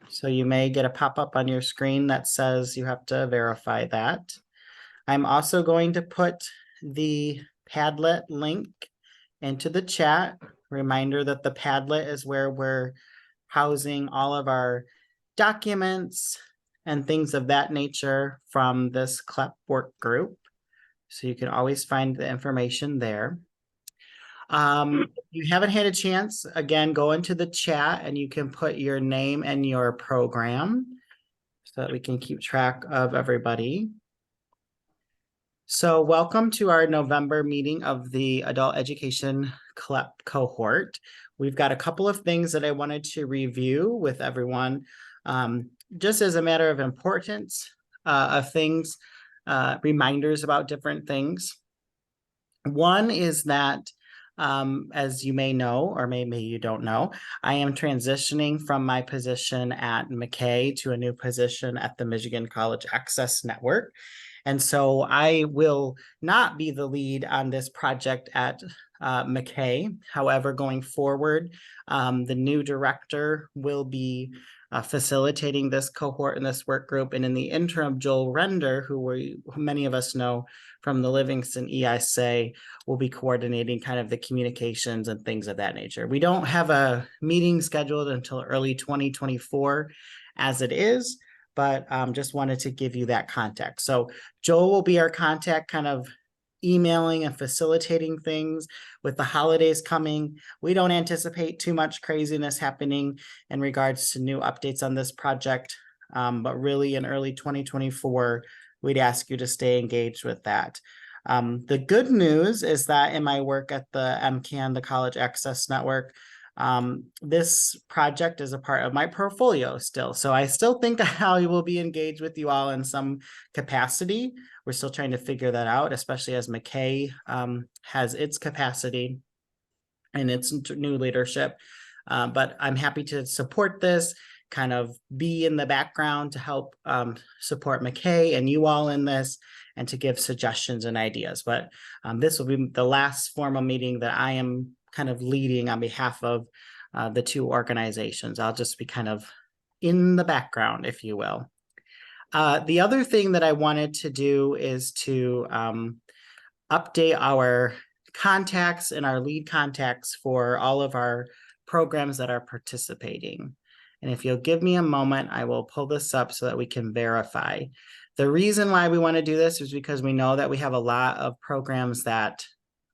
So you may get a pop-up on your screen that says you have to verify that. I'm also going to put the Padlet link into the chat. Reminder that the Padlet is where we're housing all of our documents and things of that nature from this CLEP work group. So you can always find the information there. If you haven't had a chance, again, go into the chat and you can put your name and your program so that we can keep track of everybody. So welcome to our November meeting of the Adult Education CLEP Cohort. We've got a couple of things that I wanted to review with everyone, just as a matter of importance of things, reminders about different things. One is that, as you may know, or maybe you don't know, I am transitioning from my position at MACAE to a new position at the Michigan College Access Network. And so I will not be the lead on this project at MACAE. However, going forward, the new director will be facilitating this cohort and this work group. And in the interim, Joel Render, who many of us know from the Livingston EISA, will be coordinating kind of the communications and things of that nature. We don't have a meeting scheduled until early 2024 as it is, but just wanted to give you that context. So Joel will be our contact, kind of emailing and facilitating things. With the holidays coming, we don't anticipate too much craziness happening in regards to new updates on this project, but really in early 2024, we'd ask you to stay engaged with that. The good news is that in my work at the MCAN, the College Access Network, this project is a part of my portfolio still. So I still think that I will be engaged with you all in some capacity. We're still trying to figure that out, especially as MACAE has its capacity and its new leadership. But I'm happy to support this, kind of be in the background to help support MACAE and you all in this, and to give suggestions and ideas. But this will be the last formal meeting that I am kind of leading on behalf of the two organizations. I'll just be kind of in the background, if you will. The other thing that I wanted to do is to update our contacts and our lead contacts for all of our programs that are participating. And if you'll give me a moment, I will pull this up so that we can verify. The reason why we want to do this is because we know that we have a lot of programs that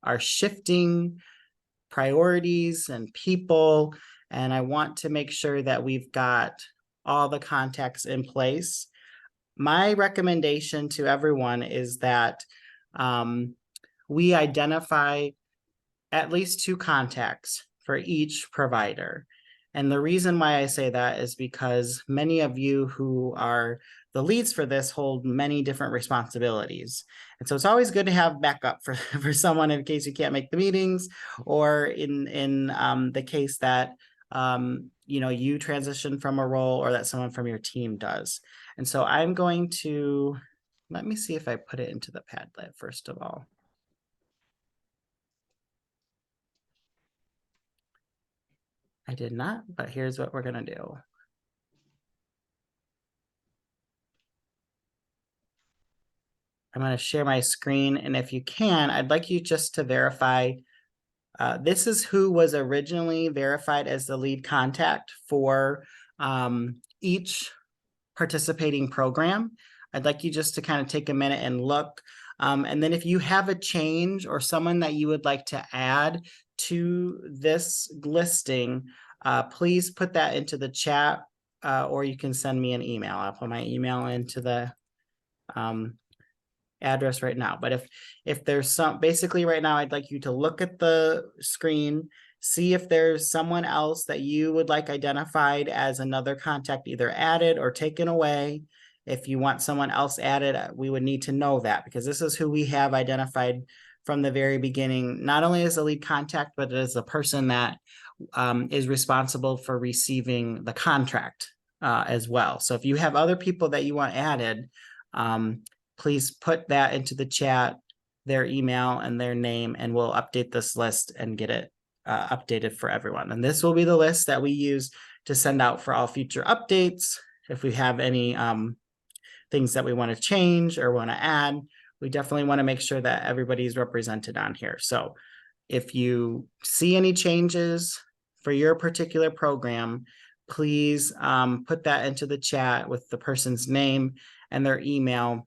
are shifting priorities and people, and I want to make sure that we've got all the contacts in place. My recommendation to everyone is that we identify at least 2 contacts for each provider. And the reason why I say that is because many of you who are the leads for this hold many different responsibilities. And so it's always good to have backup for someone in case you can't make the meetings, or in the case that you transition from a role or that someone from your team does. And so I'm going to, let me see if I put it into the Padlet first of all. I did not, but here's what we're going to do. I'm going to share my screen, and if you can, I'd like you just to verify. This is who was originally verified as the lead contact for each participating program. I'd like you just to kind of take a minute and look. And then if you have a change or someone that you would like to add to this listing, please put that into the chat, or you can send me an email. I'll put my email into the address right now. But if there's some, basically right now, I'd like you to look at the screen, see if there's someone else that you would like identified as another contact, either added or taken away. If you want someone else added, we would need to know that, because this is who we have identified from the very beginning, not only as a lead contact, but as the person that is responsible for receiving the contract as well. So if you have other people that you want added, please put that into the chat, their email and their name, and we'll update this list and get it updated for everyone. And this will be the list that we use to send out for all future updates. If we have any things that we want to change or want to add, we definitely want to make sure that everybody's represented on here. So if you see any changes for your particular program, please put that into the chat with the person's name and their email,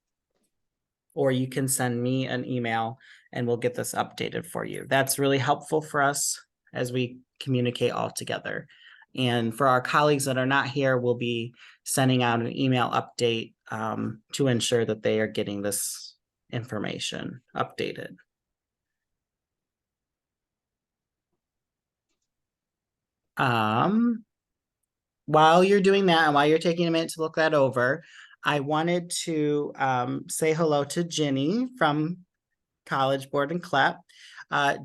or you can send me an email and we'll get this updated for you. That's really helpful for us as we communicate all together. And for our colleagues that are not here, we'll be sending out an email update to ensure that they are getting this information updated. While you're doing that and while you're taking a minute to look that over, I wanted to say hello to Ginny from College Board and CLEP.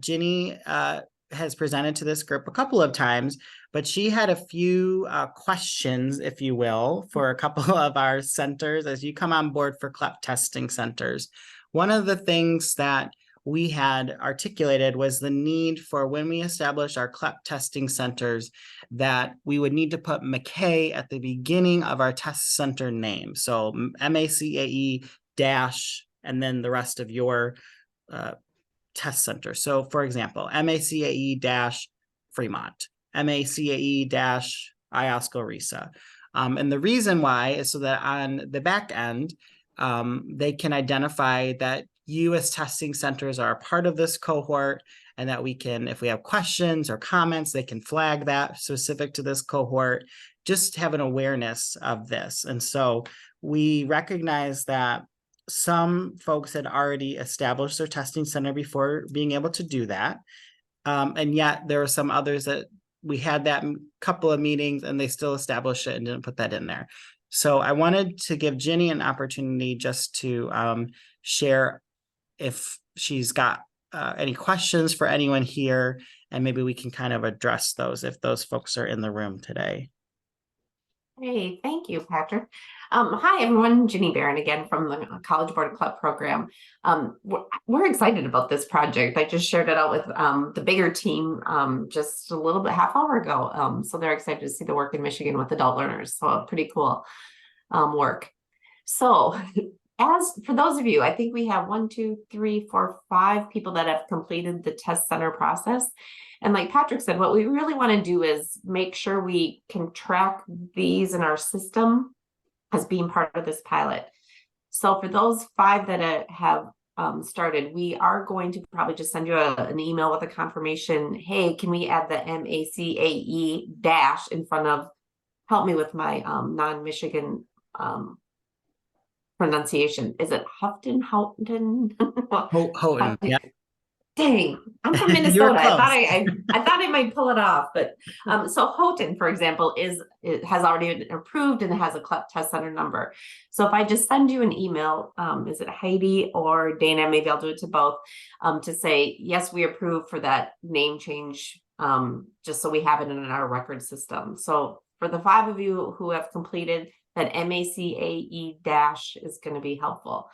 Ginny has presented to this group a couple of times, but she had a few questions, if you will, for a couple of our centers as you come on board for CLEP testing centers. One of the things that we had articulated was the need for, when we establish our CLEP testing centers, that we would need to put MACAE at the beginning of our test center name. So MACAE dash, and then the rest of your test center. So for example, MACAE dash Fremont, MACAE dash Iosco Risa. And the reason why is so that on the back end, they can identify that you as testing centers are a part of this cohort, and that we can, if we have questions or comments, they can flag that specific to this cohort, just have an awareness of this. And so we recognize that some folks had already established their testing center before being able to do that. And yet there were some others that we had that couple of meetings and they still established it and didn't put that in there. So I wanted to give Ginny an opportunity just to share if she's got any questions for anyone here, and maybe we can kind of address those if those folks are in the room today. Hey, thank you, Patrick. Hi, everyone. Ginny Barron again from the College Board and CLEP program. We're excited about this project. I just shared it out with the bigger team just a little bit, half hour ago. So they're excited to see the work in Michigan with adult learners. So pretty cool work. So as for those of you, I think we have 1, 2, 3, 4, 5 people that have completed the test center process. And like Patrick said, what we really want to do is make sure we can track these in our system as being part of this pilot. So for those 5 that have started, we are going to probably just send you an email with a confirmation. Hey, can we add the MACAE dash in front of, help me with my non-Michigan pronunciation. Is it Houghton? Houghton, yeah. Dang, I'm from Minnesota. I thought I might pull it off, but so Houghton, for example, it has already been approved and it has a CLEP test center number. So if I just send you an email, is it Heidi or Dana? Maybe I'll do it to both, to say yes, we approve for that name change, just so we have it in our record system. So for the 5 of you who have completed, that MACAE dash is going to be helpful.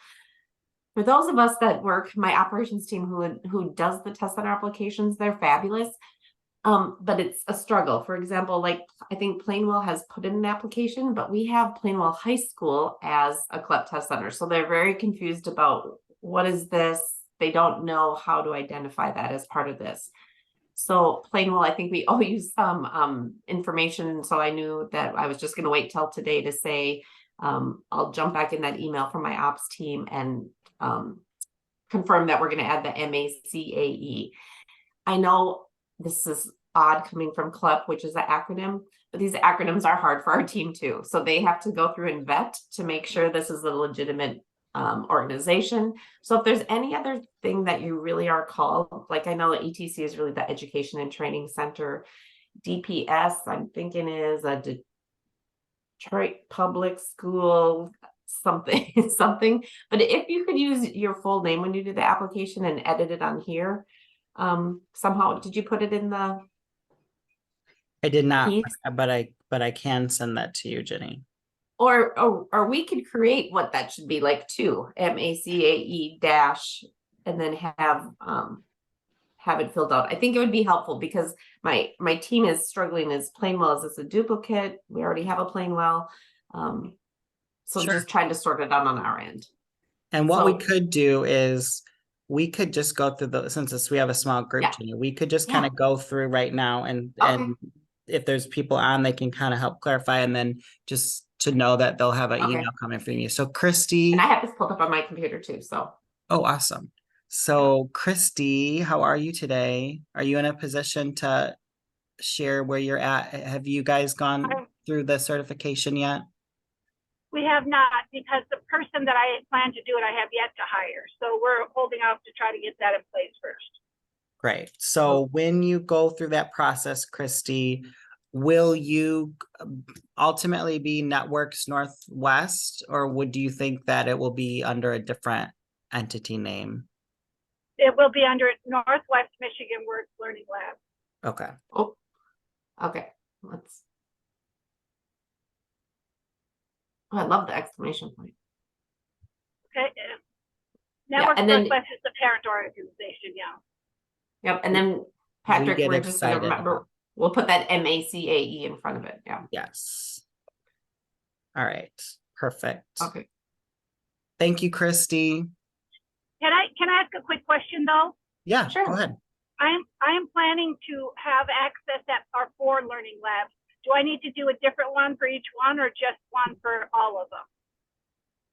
For those of us that work, my operations team who does the test center applications, they're fabulous. But it's a struggle. For example, like I think Plainwell has put in an application, but we have Plainwell High School as a CLEP test center. So they're very confused about what is this? They don't know how to identify that as part of this. So Plainwell, I think we owe you some information. So I knew that I was just going to wait till today to say, I'll jump back in that email from my ops team and confirm that we're going to add the MACAE. I know this is odd coming from CLEP, which is an acronym, but these acronyms are hard for our team too. So they have to go through and vet to make sure this is a legitimate organization. So if there's any other thing that you really are called, like I know the ETC is really the Education and Training Center. DPS, I'm thinking is a Detroit Public School, something. But if you could use your full name when you do the application and edit it on here, somehow, did you put it in the? I did not, but I can send that to you, Ginny. Or we could create what that should be like too, MACAE dash, and then have it filled out. I think it would be helpful because my team is struggling. Is Plainwell, is this a duplicate? We already have a Plainwell. So Sure. just trying to sort it out on our end. And what we So- could do is we could just go through since we have a small group, Yeah. Jenny, we could just Yeah. kind of go through right now and if there's people on, they can kind of help clarify, and then just to know that they'll have an email coming from you. So Christy. And I have this pulled up on my computer too, so. Oh, awesome. So Christy, how are you today? Are you in a position to share where you're at? Have you guys gone through the certification yet? We have not, because the person that I plan to do it, I have yet to hire. So we're holding off to try to get that in place first. Great. So when you go through that process, Christy, will you ultimately be Networks Northwest, or do you think that it will be under a different entity name? It will be under Northwest Michigan Works Learning Lab. Okay. Oh, okay. Let's. Oh, I love the exclamation point. Okay. Networks and then- Northwest is the parent organization, yeah. Yep, and then Patrick, get we're just gonna excited remember, about- we'll put that MACAE in front of it, yeah. Yes. All right. Perfect. Okay. Thank you, Christy. Can I ask a quick question though? Yeah, Sure. go ahead. I'm planning to have access at our 4 learning labs. Do I need to do a different one for each one, or just one for all of them?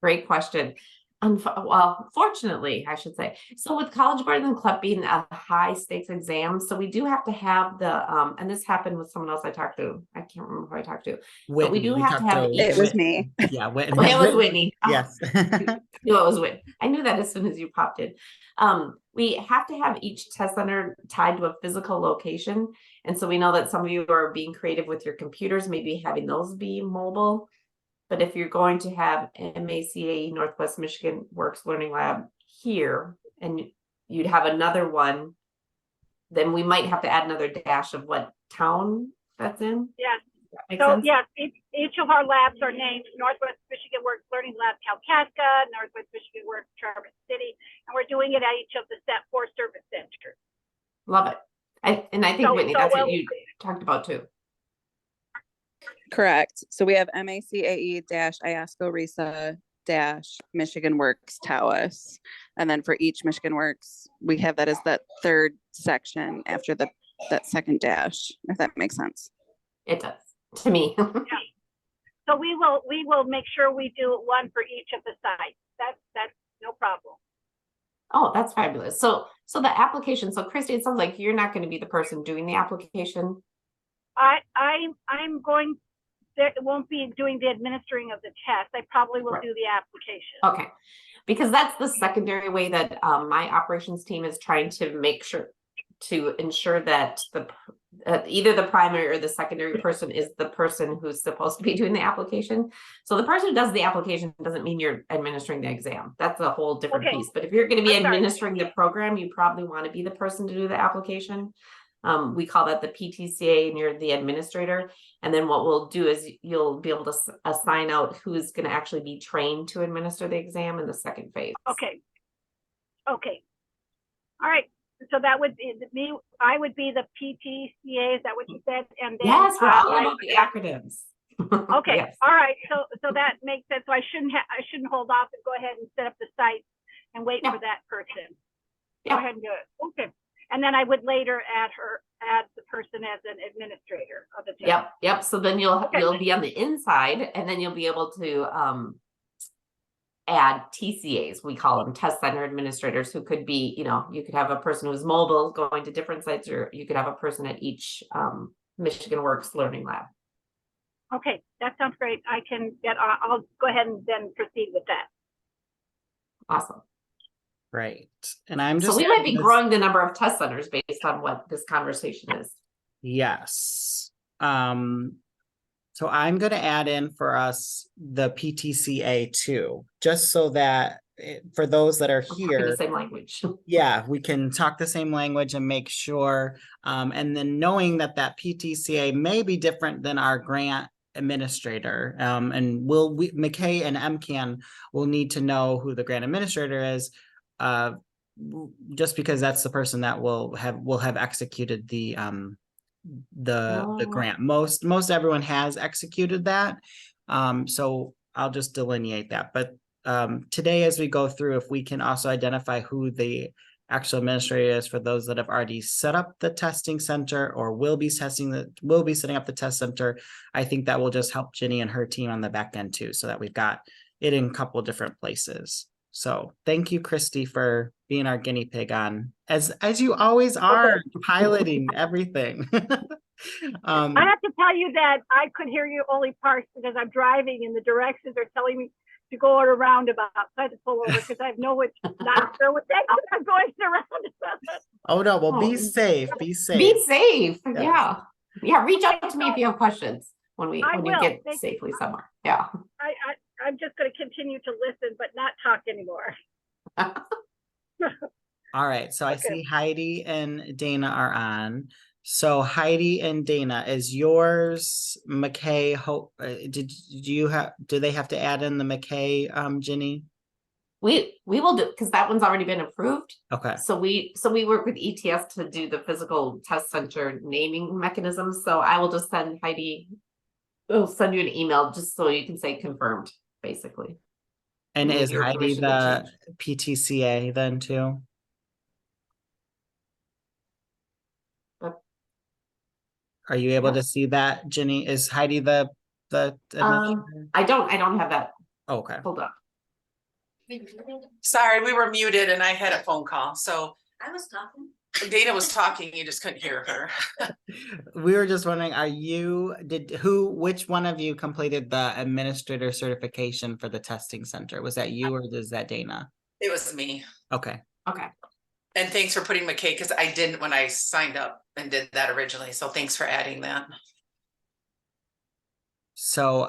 Great question. Well, fortunately, I should say. So with College Board and CLEP being a high stakes exam, so we do have to have the, and this happened with someone else I talked to. I can't remember who I talked to. But we do have to have each. It was me. Yeah, Whitney. Well, it was Whitney. Yes. I knew it was Whitney. I knew that as soon as you popped in. We have to have each test center tied to a physical location. And so we know that some of you are being creative with your computers, maybe having those be mobile. But if you're going to have MACA Northwest Michigan Works Learning Lab here, and you'd have another one, then we might have to add another dash of what town that's in. Yeah. Makes So sense? yes, each of our labs are named Northwest Michigan Works Learning Lab Kalkaska, Northwest Michigan Works Traverse City, and we're doing it at each of the 4 service centers. Love it. And I think, Whitney, that's what you talked about too. Correct. So we have MACAE-IASCO RISA Michigan Works Taos. And then for each Michigan Works, we have that as that third section after that second dash, if that makes sense. It does to me. So we will make sure we do one for each of the sites. That's no problem. Oh, that's fabulous. So the application, so Christy, it sounds like you're not going to be the person doing the application. I'm going, there won't be doing the administering of the test. I probably will do the application. Okay, because that's the secondary way that my operations team is trying to make sure to ensure that either the primary or the secondary person is the person who's supposed to be doing the application. So the person who does the application doesn't mean you're administering the exam. That's a whole different piece. But if you're going to be administering the program, you probably want to be the person to do the application. We call that the PTCA, and you're the administrator. And then what we'll do is you'll be able to assign out who's going to actually be trained to administer the exam in the second phase. Okay. All right. So that would be me. I would be the PTCA. Is that what you said? And then yes, we're all about the acronyms. Okay. Yes. All right. So that makes sense. So I shouldn't hold off and go ahead and set up the site and wait for that person. Go ahead and do it. Okay. And then I would later add the person as an administrator of the test. Yep. So then you'll be on the inside, and then you'll be able to add TCAs. We call them test center administrators, who could be, you could have a person who's mobile going to different sites, or you could have a person at each Michigan Works Learning Lab. Okay, that sounds great. I'll go ahead and then proceed with that. Awesome. Right. And I'm just, so we might be growing the number of test centers based on what this conversation is. Yes. So I'm going to add in for us the PTCA too, just so that for those that are here, the same language. Yeah, we can talk the same language and make sure. And then knowing that PTCA may be different than our grant administrator, and MACAE and MCAN will need to know who the grant administrator is. just because that's the person that will have executed the Oh. grant. Most everyone has executed that. So I'll just delineate that. But today, as we go through, if we can also identify who the actual administrator is for those that have already set up the testing center or will be setting up the test center, I think that will just help Ginny and her team on the back end too, so that we've got it in a couple of different places. So thank you, Christy, for being our guinea pig on, as you always are, piloting everything. I have to tell you that I could hear you only parts because I'm driving and the directions are telling me to go on a roundabout. So I had to pull over because I have not sure what I'm going around. Oh no, well, be Oh. safe. Be safe. Be safe. Yes. Yeah. Reach out to me if you have questions when you will. get Thank safely you. somewhere. Yeah. I'm just going to continue to listen, but not talk anymore. All right, so I Okay. see Heidi and Dana are on. So Heidi and Dana, is yours MACAE? Do they have to add in the MACAE, Ginny? We will do, because that one's already been approved. Okay. So we work with ETS to do the physical test center naming mechanisms. So I will just send Heidi, we'll send you an email just so you can say confirmed, basically. And With is your Heidi permission to the change. PTCA then too? But- Are you able Yeah. to see that, Ginny? Is Heidi the administrator? I don't have that. Oh, okay. Hold up. Sorry, we were muted and I had a phone call, so I was talking. Dana was talking, you just couldn't hear her. We were just wondering, which one of you completed the administrator certification for the testing center? Was that you or is that Dana? It was me. Okay. Okay. And thanks for putting MACAE, because I didn't when I signed up and did that originally, so thanks for adding that. So,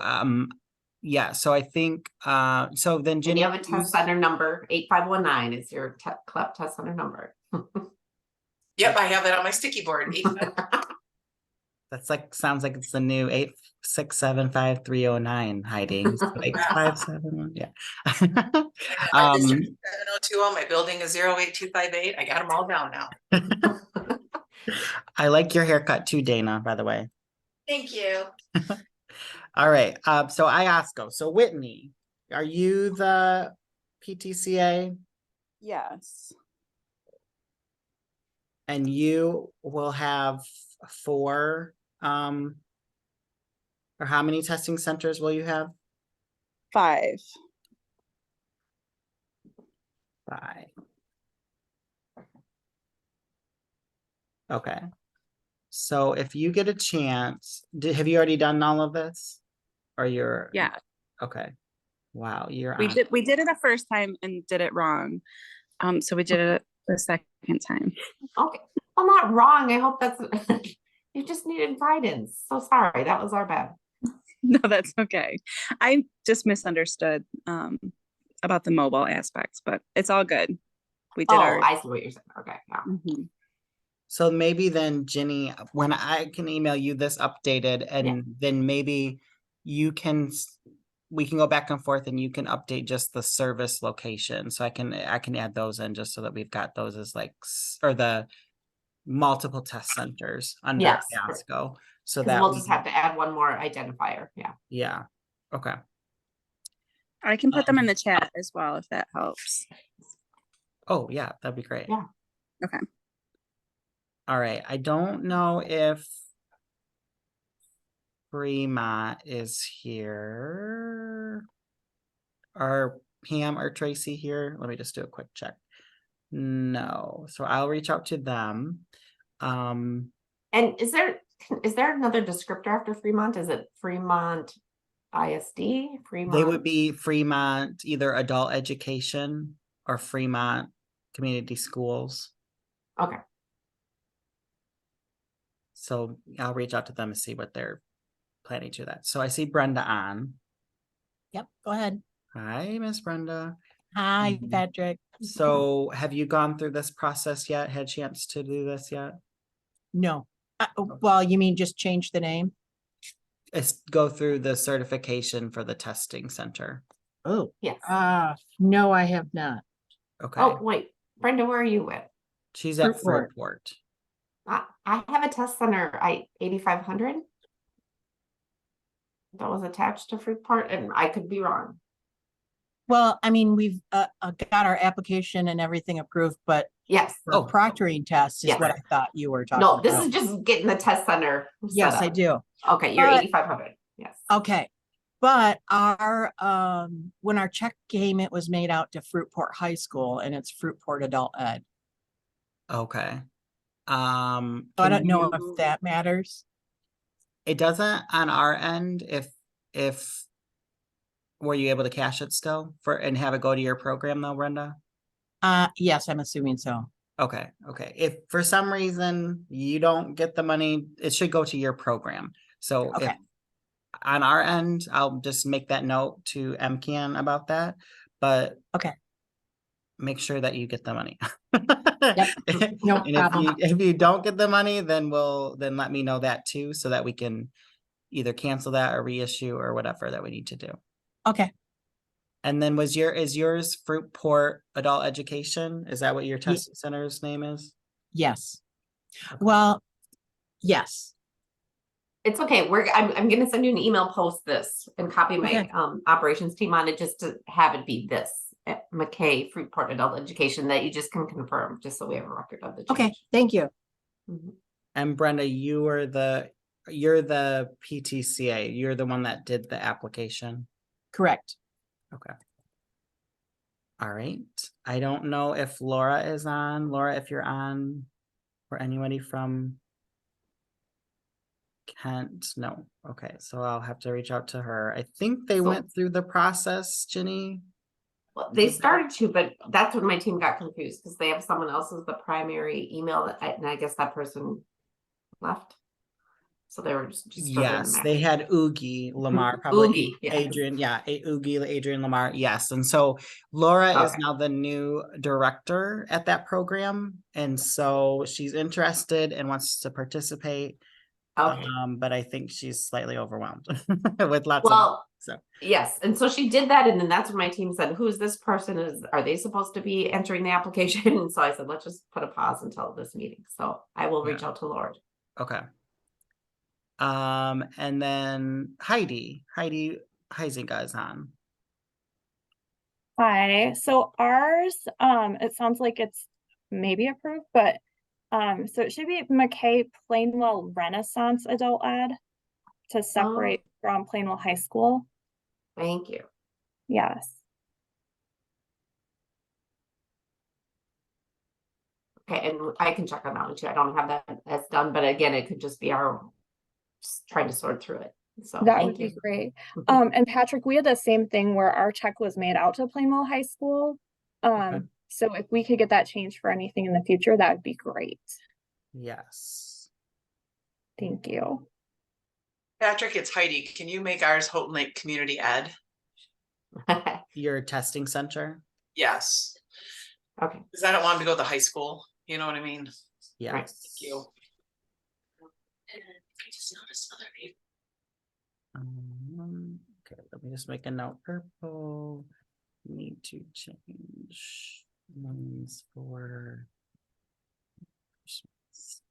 yeah, so I think, so then And Ginny. you have a test center number, 8519 is your CLEP test center number. Yep, I have that on my sticky board. That's sounds like it's the new 8675309 hiding. 8571, yeah. My district is 7020, my building is 08258. I got them all down now. I like your haircut too, Dana, by the way. Thank you. All right, so IASCO. So Whitney, are you the PTCA? Yes. And you will have 4, or how many testing centers will you have? 5. 5. Okay. So if you get a chance, have you already done all of this? Or you're? Yeah. Okay. Wow, you're We on. did it the first time and did it wrong. So we did it the second time. Okay. Well, not wrong. I hope that's you just needed guidance. So sorry, that was our bad. No, that's okay. I just misunderstood about the mobile aspects, but it's all good. We did our. I see what you're saying. Okay. Yeah. Mhm. So maybe then, Ginny, when I can email you this updated, and then maybe we can go back and forth and you can update just the service location. So I can add those in just so that we've got those as or the multiple test centers under IASCO. So that we'll just have to add one more identifier. Yeah. Yeah. Okay. I can put them in the chat as well if that helps. Oh yeah, that'd be great. Yeah. Okay. All right. I don't know if Fremont is here. Are Pam or Tracy here? Let me just do a quick check. No. So I'll reach out to them. And is there another descriptor after Fremont? Is it Fremont ISD? Fremont? They would be Fremont, either adult education or Fremont community schools. Okay. So I'll reach out to them and see what they're planning to that. So I see Brenda on. Yep, go ahead. Hi, Miss Brenda. Hi, Mhm. Patrick. So have you gone through this process yet? Had a chance to do this yet? No. Well, you mean just change the name? It's go through the certification for the testing center. Oh, Yes. no, I have not. Okay. Oh, wait. Brenda, where are you with? She's at Fruitport. Fruitport. I have a test center, 8,500. That was attached to Fruitport, and I could be wrong. Well, I mean, we've got our application and everything approved, but Yes. for Oh. proctoring test is Yes. what I thought you were talking No, about. this is just getting the test center set Yes, I up. do. Okay, you're But- 8,500. Yes. Okay. But our, when our check came, it was made out to Fruitport High School and it's Fruitport Adult Ed. Okay. So I Can don't know you- if that matters. It doesn't on our end. If were you able to cash it still and have it go to your program though, Brenda? Yes, I'm assuming so. Okay. If for some reason you don't get the money, it should go to your program. So if Okay. on our end, I'll just make that note to MCAN about that, but Okay. make sure that you get the money. Yep. No And problem. if you don't get the money, then let me know that too, so that we can either cancel that or reissue or whatever that we need to do. Okay. And then is yours Fruitport Adult Education? Is that what your testing center's name is? Yes. Well, yes. It's okay. I'm gonna send you an email post this and copy my Okay. operations team on it just to have it be this MACAE Fruitport Adult Education that you just can confirm, just so we have a record of the change. Okay. Thank you. Mhm. And Brenda, you're the PTCA. You're the one that did the application. Correct. Okay. All right. I don't know if Laura is on. Laura, if you're on, or anybody from Kent. No. Okay. So I'll have to reach out to her. I think they So- went through the process, Ginny. Well, they started to, but that's when my team got confused because they have someone else as the primary email and I guess that person left. So they were just Yes, they had Oogie Lamar, probably Oogie, yes. Adrian. Yeah, Oogie, Adrian Lamar. Yes. And so Laura is Okay. now the new director at that program. And so she's interested and wants to participate. Okay. But I think she's slightly overwhelmed with lots of, Well, so yes, and so she did that, and then that's when my team said, "Who's this person? Are they supposed to be entering the application?" And so I said, "Let's just put a pause until this meeting." So I will reach Yeah. out to Lord. okay. And then Heidi Heisinger is on. Hi, so ours, it sounds like it's maybe approved, but so it should be McKay Plainwell Renaissance Adult Ed to separate from Plainwell High School. Thank you. Yes. Okay, and I can check on that one too. I don't have that as done, but again, it could just be our just trying to sort through it. So That thank would be you. great. And Patrick, we had the same thing where our check was made out to Plainwell High School. So if we could get that changed for anything in the future, that would be great. Yes. Thank you. Patrick, it's Heidi. Can you make ours Houghton Lake Community Ed? Your testing center? Yes, Okay. because I don't want him to go to the high school. You know what I mean? Yes. Right. Thank you. I just noticed other people. Okay, let me just make a note. Purple. Need to change ones for Christmas.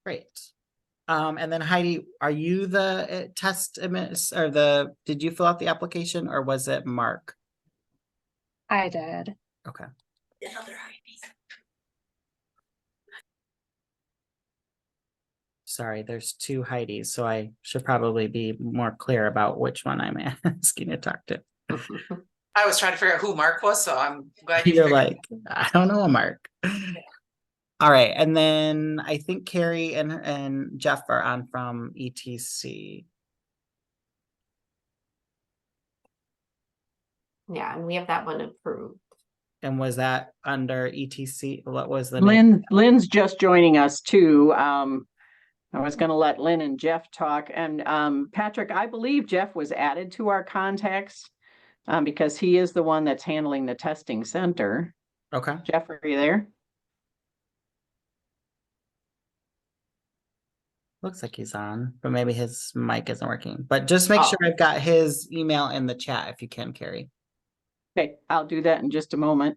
Great. And then Heidi, are you the test or did you fill out the application or was it Mark? I did. Okay. The other Heidi. Sorry, there's two Heidis, so I should probably be more clear about which one I'm asking to talk to. I was trying to figure out who Mark was, so I'm glad you You're figured. like, I don't know, Mark. All right, and then I think Carrie and Jeff are on from ETC. Yeah, and we have that one approved. And was that under ETC? What was the name? Lynn's just joining us too. I was gonna let Lynn and Jeff talk, and Patrick, I believe Jeff was added to our contacts because he is the one that's handling the testing center. Okay. Jeff, are you there? Looks like he's on, but maybe his mic isn't working. But just make sure I've got his email in the chat if you can, Carrie. Okay, I'll do that in just a moment.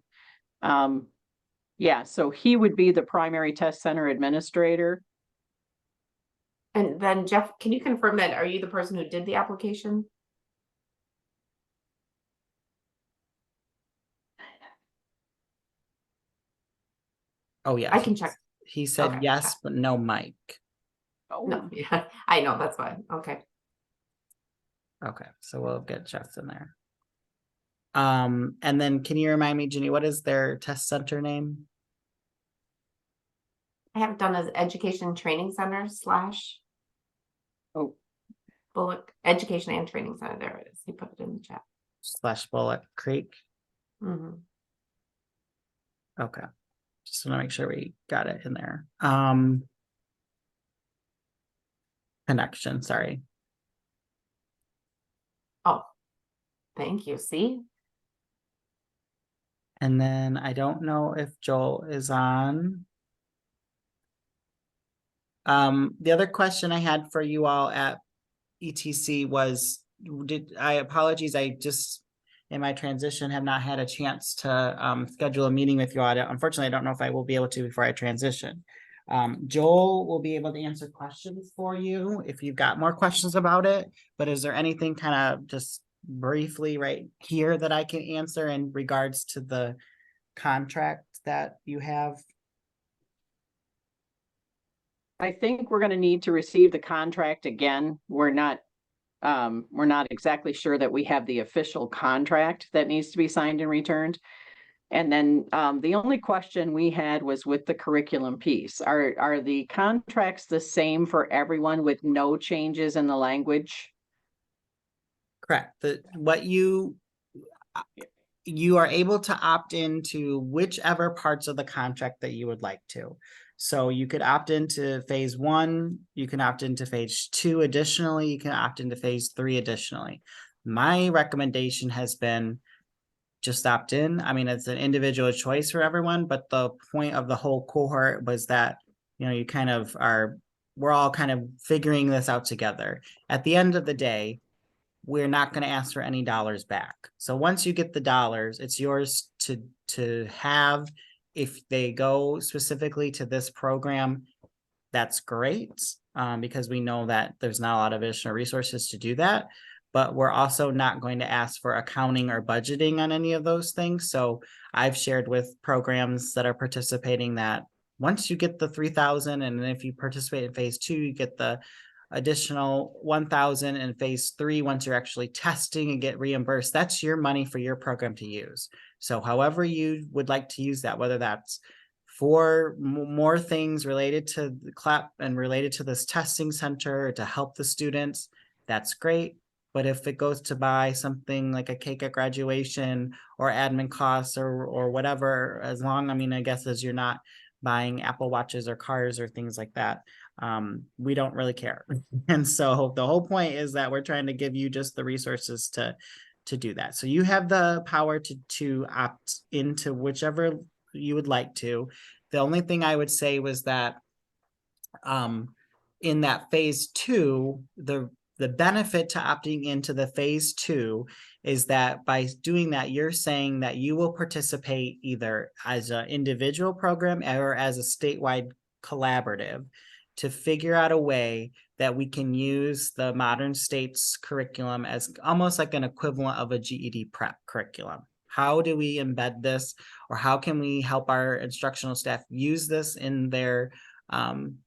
Yeah, so he would be the primary test center administrator. And then Jeff, can you confirm that? Are you the person who did the application? Oh, yeah. I can check. He said Okay. yes, but no mic. Oh, No, yeah, I know, that's fine. Okay. Okay, so we'll get Jeff in there. And then can you remind me, Ginny, what is their test center name? I have it done as Education Training Center / oh, Bullock Education and Training Center. There it is. He put it in the chat. / Bullock Creek. Mhm. Okay. Just want to make sure we got it in there. Connection, sorry. Oh, thank you. See? And then I don't know if Joel is on. The other question I had for you all at ETC was, apologies, I just in my transition have not had a chance to schedule a meeting with you all. Unfortunately, I don't know if I will be able to before I transition. Joel will be able to answer questions for you if you've got more questions about it, but is there anything kind of just briefly right here that I can answer in regards to the contract that you have? I think we're gonna need to receive the contract again. We're not exactly sure that we have the official contract that needs to be signed and returned. And then the only question we had was with the curriculum piece. Are the contracts the same for everyone with no changes in the language? Correct. You are able to opt into whichever parts of the contract that you would like to. So you could opt into phase 1, you can opt into phase 2 additionally, you can opt into phase 3 additionally. My recommendation has been just opt in. I mean, it's an individual choice for everyone, but the point of the whole cohort was that, you kind of we're all kind of figuring this out together. At the end of the day, we're not going to ask for any dollars back. So once you get the dollars, it's yours to have. If they go specifically to this program, that's great, because we know that there's not a lot of additional resources to do that. But we're also not going to ask for accounting or budgeting on any of those things. So I've shared with programs that are participating that once you get the 3,000, and if you participate in phase 2, you get the additional 1,000 in phase 3 once you're actually testing and get reimbursed. That's your money for your program to use. So however you would like to use that, whether that's for more things related to the CLEP and related to this testing center to help the students, that's great. But if it goes to buy something like a cake at graduation or admin costs or whatever, I guess as you're not buying Apple Watches or cars or things like that, we don't really care. And so the whole point is that we're trying to give you just the resources to do that. So you have the power to opt into whichever you would like to. The only thing I would say was that in that phase 2, the benefit to opting into the phase 2 is that by doing that, you're saying that you will participate either as an individual program or as a statewide collaborative to figure out a way that we can use the Modern States curriculum as almost like an equivalent of a GED prep curriculum. How do we embed this, or how can we help our instructional staff use this in their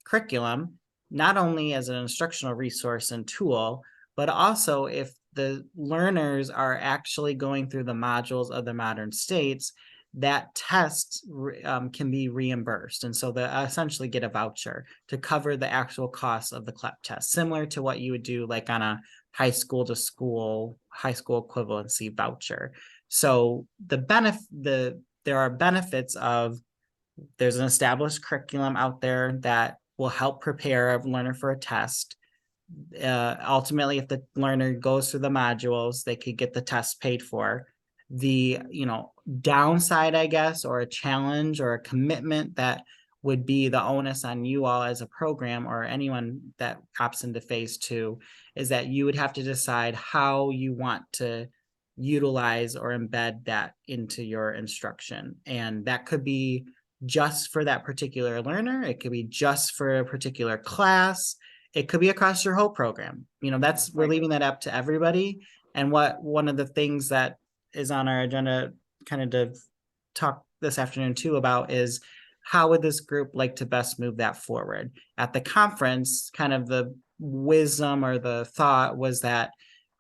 curriculum, not only as an instructional resource and tool, but also if the learners are actually going through the modules of the Modern States, that test can be reimbursed. And so they essentially get a voucher to cover the actual costs of the CLEP test, similar to what you would do like on a high school equivalency voucher. So there are benefits of, there's an established curriculum out there that will help prepare a learner for a test. Ultimately, if the learner goes through the modules, they could get the test paid for. The downside, I guess, or a challenge or a commitment that would be the onus on you all as a program or anyone that opts into phase 2 is that you would have to decide how you want to utilize or embed that into your instruction. And that could be just for that particular learner. It could be just for a particular class. It could be across your whole program. You know, we're leaving that up to everybody. And one of the things that is on our agenda kind of to talk this afternoon too about is how would this group like to best move that forward? At the conference, kind of the wisdom or the thought was that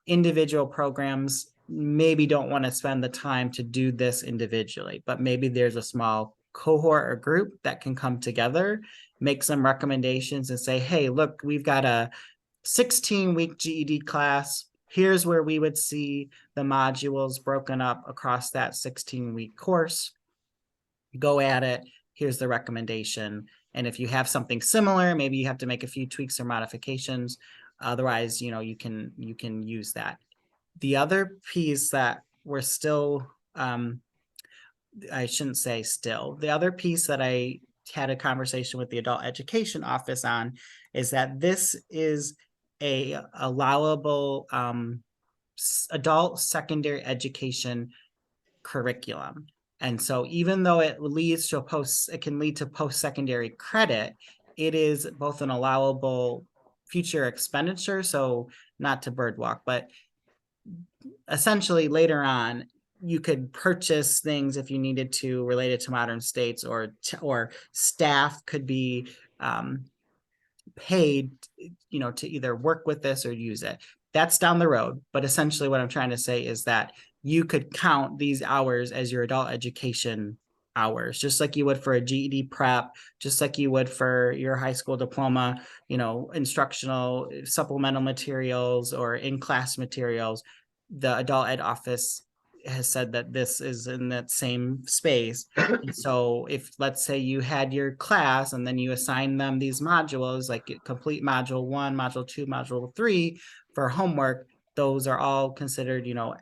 individual programs maybe don't want to spend the time to do this individually, but maybe there's a small cohort or group that can come together, make some recommendations and say, hey, look, we've got a 16-week GED class. Here's where we would see the modules broken up across that 16-week course. Go at it. Here's the recommendation. And if you have something similar, maybe you have to make a few tweaks or modifications. Otherwise, you know, you can use that. The other piece that we're still, I shouldn't say still, the other piece that I had a conversation with the adult education office on is that this is a allowable adult secondary education curriculum. And so even though it leads to it can lead to post-secondary credit, it is both an allowable future expenditure. So not to birdwalk, but essentially later on, you could purchase things if you needed to related to modern states, or staff could be paid, you know, to either work with this or use it. That's down the road. But essentially what I'm trying to say is that you could count these hours as your adult education hours, just like you would for a GED prep, just like you would for your high school diploma, you know, instructional supplemental materials or in-class materials. The adult ed office has said that this is in that same space. And so if, let's say you had your class and then you assign them these modules, like complete module 1, module 2, module 3 for homework, those are all considered, you know,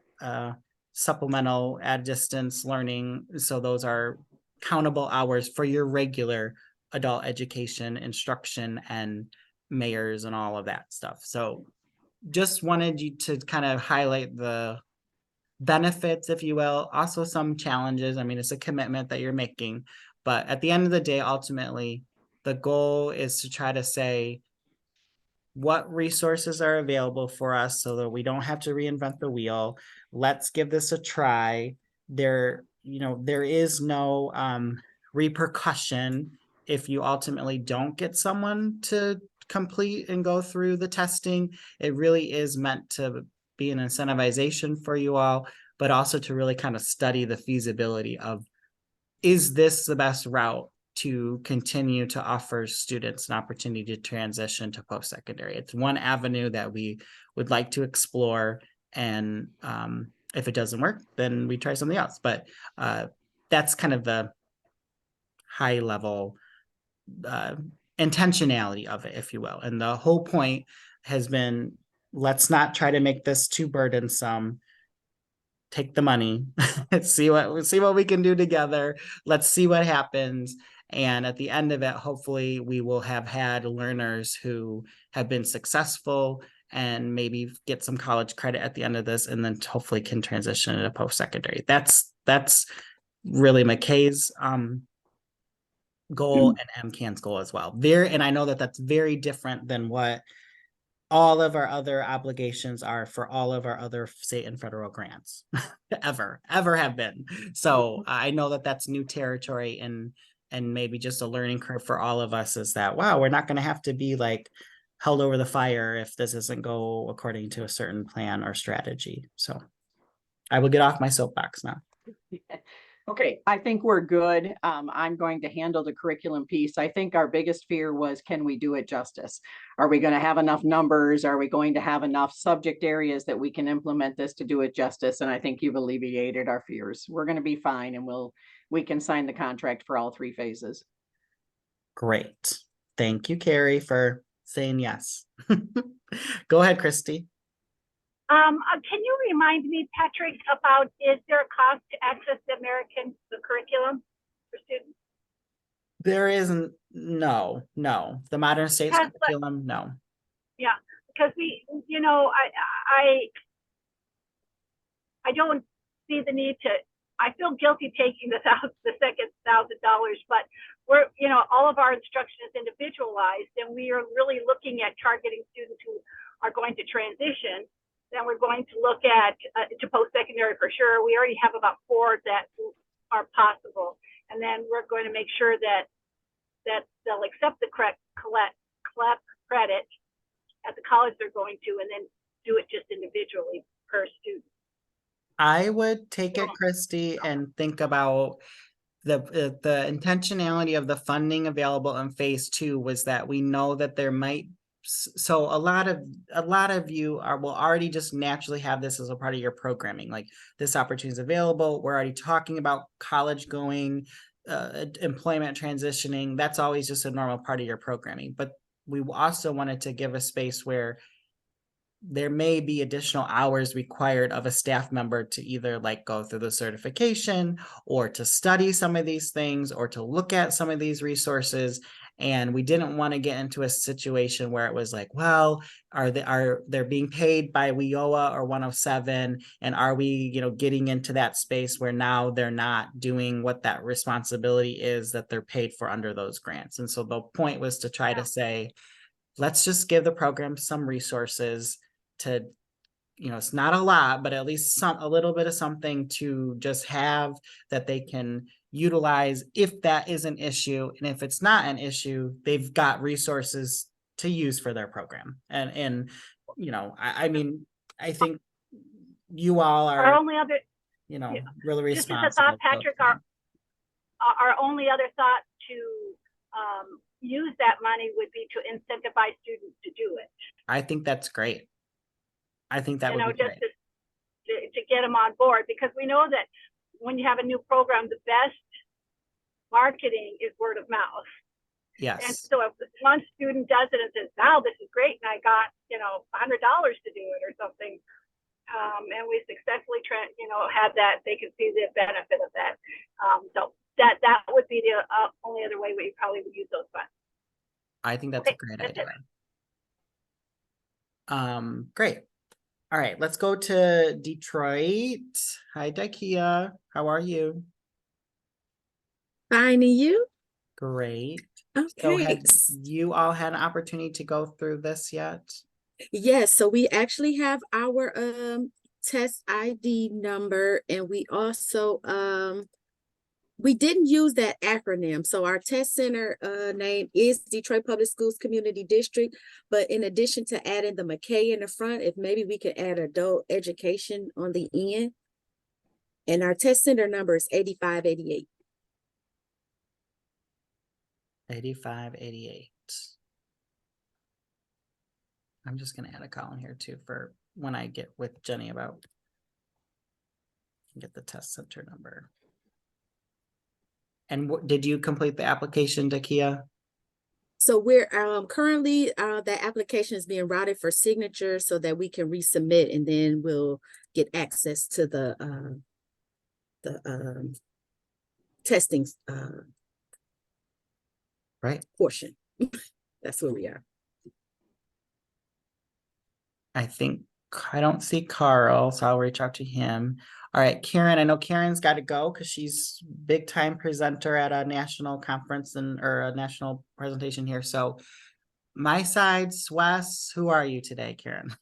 supplemental at distance learning. So those are countable hours for your regular adult education instruction and mayors and all of that stuff. So just wanted you to kind of highlight the benefits, if you will, also some challenges. I mean, it's a commitment that you're making, but at the end of the day, ultimately, the goal is to try to say what resources are available for us so that we don't have to reinvent the wheel. Let's give this a try. There is no repercussion if you ultimately don't get someone to complete and go through the testing. It really is meant to be an incentivization for you all, but also to really kind of study the feasibility of, is this the best route to continue to offer students an opportunity to transition to post-secondary? It's one avenue that we would like to explore. And if it doesn't work, then we try something else. But that's kind of the high level intentionality of it, if you will. And the whole point has been, let's not try to make this too burdensome. Take the money, see what we can do together. Let's see what happens. And at the end of it, hopefully we will have had learners who have been successful and maybe get some college credit at the end of this, and then hopefully can transition into post-secondary. That's really MACAE's goal and MCAN's goal as well. And I know that that's very different than what all of our other obligations are for all of our other state and federal grants ever have been. So I know that that's new territory, and maybe just a learning curve for all of us is that, wow, we're not going to have to be like held over the fire if this doesn't go according to a certain plan or strategy. So I will get off my soapbox now. Okay, I think we're good. I'm going to handle the curriculum piece. I think our biggest fear was, can we do it justice? Are we going to have enough numbers? Are we going to have enough subject areas that we can implement this to do it justice? And I think you've alleviated our fears. We're going to be fine, and we can sign the contract for all 3 phases. Great. Thank you, Carrie, for saying yes. Go ahead, Christy. Can you remind me, Patrick, about, is there a cost to access the curriculum for students? There isn't, no, the modern states Because, curriculum, no. yeah, because we, you know, I don't see the need to, I feel guilty taking the second $1,000, but we're, you know, all of our instruction is individualized, and we are really looking at targeting students who are going to transition. Then we're going to look at to post-secondary for sure. We already have about 4 that are possible, and then we're going to make sure that they'll accept the correct CLEP credit at the college they're going to, and then do it just individually per student. I would take it, Christy, and think about the intentionality of the funding available in phase 2 was that we know that there might, so a lot of you will already just naturally have this as a part of your programming, like this opportunity is available. We're already talking about college going, employment transitioning. That's always just a normal part of your programming. But we also wanted to give a space where there may be additional hours required of a staff member to either like go through the certification or to study some of these things or to look at some of these resources. And we didn't want to get into a situation where it was like, well, are they being paid by WIOA or 107? And are we, you know, getting into that space where now they're not doing what that responsibility is that they're paid for under those grants? And so the point was to try to say, let's just give the program some resources to, you know, it's not a lot, but at least a little bit of something to just have that they can utilize if that is an issue. And if it's not an issue, they've got resources to use for their program. And you know, I mean, I think you all Our are, only other, you know, really just as a responsible. thought, Patrick, our only other thought to use that money would be to incentivize students to do it. I think that's great. I think that would be just great. to get them on board, because we know that when you have a new program, the best marketing is word of mouth. Yes. And so if one student does it and says, wow, this is great, and I got, you know, $100 to do it or something, and we successfully had that, they can see the benefit of that. So that would be the only other way we probably would use those funds. I think that's a great idea. Great. All right, let's go to Detroit. Hi, Dakia. How are you? Fine, and you? Great. Okay. So have you all had an opportunity to go through this yet? Yes, so we actually have our test ID number, and we also we didn't use that acronym. So our test center name is Detroit Public Schools Community District, but in addition to adding the MACAE in the front, if maybe we could add adult education on the end. And our test center number is 8588. 8588. I'm just going to add a column here too for when I get with Jenny about get the test center number. And did you complete the application, Dakia? So we're currently that application is being routed for signature so that we can resubmit, and then we'll get access to the testing right portion. That's where we are. I don't see Carl, so I'll reach out to him. All right, Karen, I know Karen's got to go because she's big time presenter at a national conference or a national presentation here. So my side, Wes, who are you today, Karen?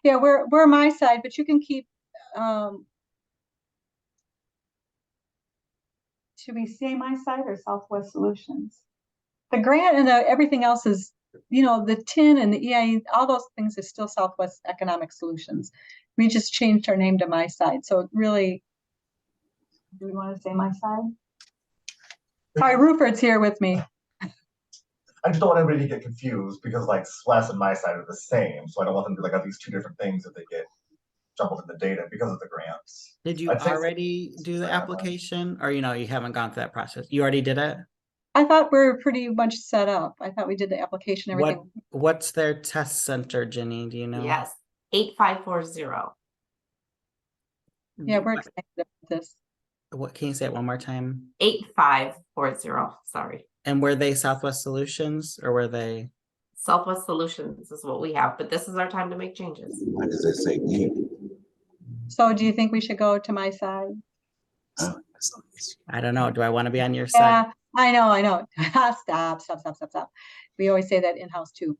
Yeah, we're my side, but you can keep, should we say my side or Southwest Solutions? The grant and everything else is, you know, the TIN and the EIE, all those things is still Southwest Economic Solutions. We just changed our name to my side. So really, do we want to say my side? Hi, Rupert's here with me. I just don't want everybody to get confused because like SWES and my side are the same. So I don't want them to like have these 2 different things if they get jumbled in the data because of the grants. Did you already do the application, or you haven't gone through that process? You already did it? I thought we were pretty much set up. I thought we did the application, everything. What's their test center, Jenny? Do you know? Yes, 8540. Yeah, we're excited about this. What, can you say it one more time? 8540, sorry. And were they Southwest Solutions or were they? Southwest Solutions is what we have, but this is our time to make changes. Why does it say me? So do you think we should go to my side? I don't know. Do I want to be on your side? Yeah, I know. Stop. We always say that in-house too.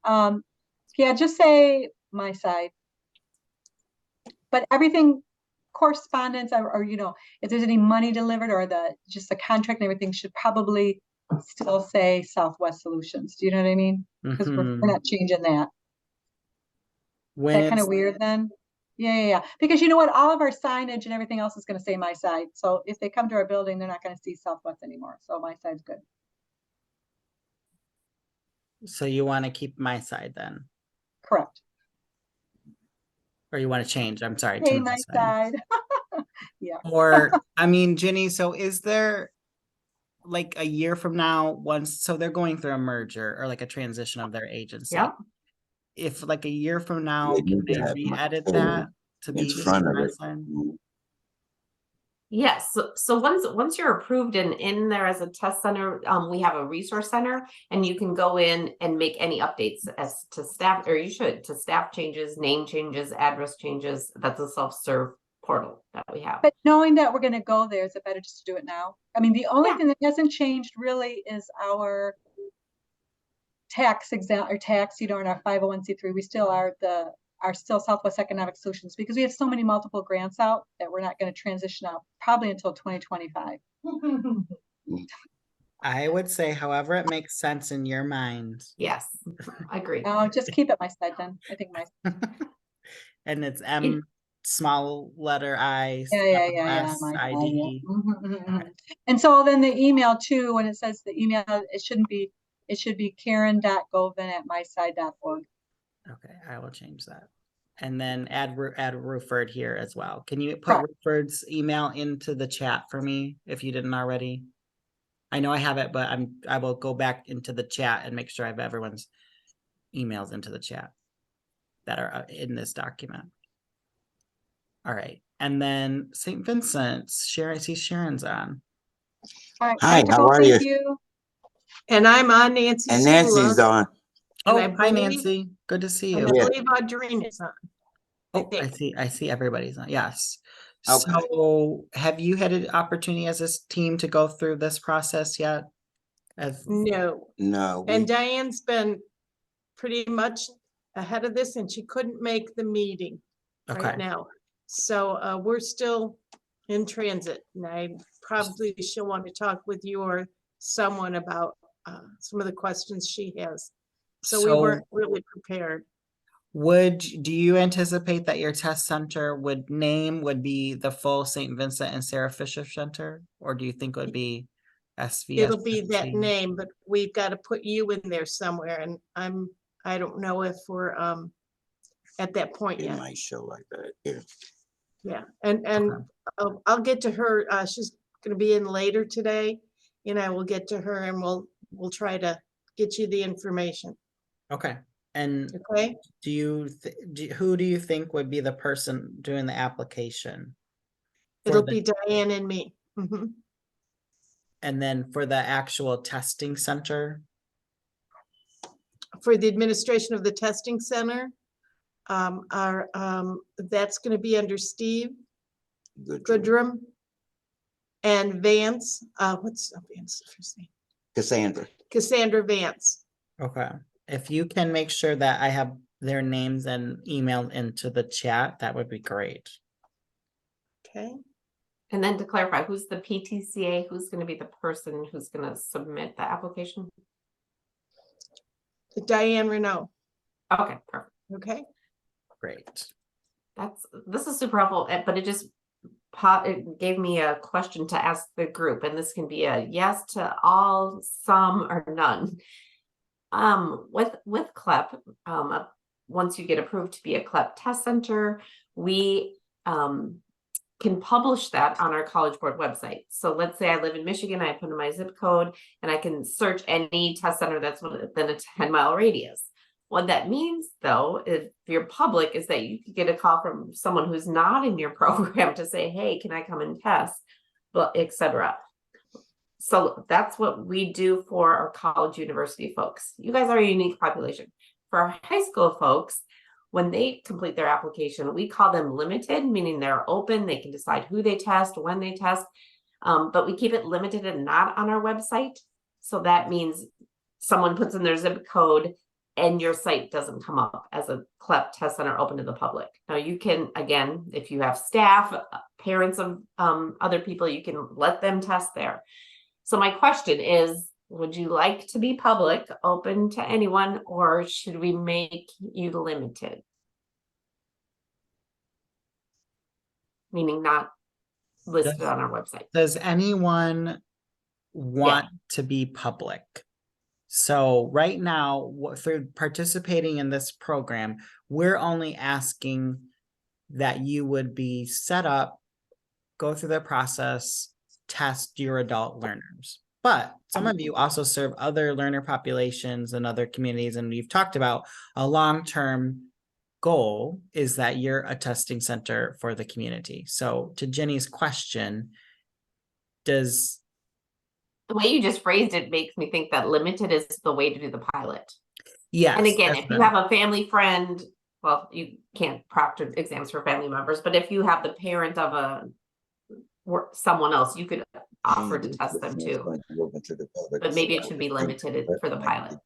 Yeah, just say my side. But everything, correspondence or if there's any money delivered or just the contract and everything should probably still say Southwest Solutions. Do you know what I mean? Because we're not changing that. Is that kind of weird then? Yeah. Because you know what? All of our signage and everything else is going to say my side. So if they come to our building, they're not going to see Southwest anymore. So my side's good. So you want to keep my side then? Correct. Or you want to change? I'm sorry. Hey, to my side. Yeah. Or, I mean, Ginny, so is there like a year from now, so they're going through a merger or like a transition of their agency? Yep. If like a year from now, can they re-edit that to be In front of my it. side? Yes, so once you're approved and in there as a test center, we have a resource center and you can go in and make any updates as to staff, or you should, to staff changes, name changes, address changes. That's a self-serve portal that we have. But knowing that we're going to go there, is it better just to do it now? I mean, the only thing that hasn't changed really is our tax exempt or tax, in our 501c3, we still are still Southwest Economic Solutions because we have so many multiple grants out that we're not going to transition out probably until 2025. I would say, however, it makes sense in your mind. Yes, I agree. Just keep it my side then. I think my. And it's M small letter I. Yeah. ID. And so then the email too, when it says the email, it should be karen.govan@myside.org. Okay, I will change that. And then add Ruford here as well. Can you put Ruford's email into the chat for me if you didn't already? I know I have it, but I will go back into the chat and make sure I have everyone's emails into the chat that are in this document. All right, and then St. Vincent's, Sharon, I see Sharon's on. All right, Hi, how are you? And I'm on Nancy. And Nancy's on. Oh, hi Nancy. Good to see you. I believe Audrina is on. Oh, I see everybody's on. Yes. Okay. So have you had an opportunity as this team to go through this process yet? No. No. And Diane's been pretty much ahead of this and she couldn't make the meeting right now. So we're still in transit and she'll want to talk with you or someone about some of the questions she has. So we weren't really prepared. Do you anticipate that your test center would be the full St. Vincent and Sarah Fisher Center? Or do you think it would be SVS? It'll be that name, but we've got to put you in there somewhere. And I don't know if we're at that point yet. It might show like that. Yeah. Yeah. And I'll get to her. She's going to be in later today. And I will get to her and we'll try to get you the information. Okay. And okay, who do you think would be the person doing the application? It'll be Diane and me. And then for the actual testing center? For the administration of the testing center, that's going to be under Steve Goodrum and Vance. What's Vance's first name? Cassandra Vance. Okay. If you can make sure that I have their names and emailed into the chat, that would be great. Okay. And then to clarify, who's the PTCA? Who's going to be the person who's going to submit the application? Diane Renault. Okay, perfect. Okay. Great. This is super helpful, but it gave me a question to ask the group, and this can be a yes to all, some, or none. With CLEP, once you get approved to be a CLEP test center, we can publish that on our College Board website. So let's say I live in Michigan, I put in my zip code and I can search any test center that's within a 10-mile radius. What that means, though, if you're public, is that you could get a call from someone who's not in your program to say, hey, can I come and test, but etc. So that's what we do for our college university folks. You guys are a unique population. For our high school folks, when they complete their application, we call them limited, meaning they're open, they can decide who they test, when they test, but we keep it limited and not on our website. So that means someone puts in their zip code and your site doesn't come up as a CLEP test center open to the public. Now you can, again, if you have staff, parents of other people, you can let them test there. So my question is, would you like to be public, open to anyone, or should we make you limited? Meaning not listed on our website. Does anyone want to be public? So right now, through participating in this program, we're only asking that you would be set up, go through the process, test your adult learners. But some of you also serve other learner populations and other communities, and we've talked about a long-term goal is that you're a testing center for the community. So to Jenny's question, does the way you just phrased it makes me think that limited is the way to do the pilot. Yes. And again, if you have a family friend, well, you can't proctor exams for family members, but if you have the parent of a or someone else, you could offer to test them too. But maybe it should be limited for the pilot.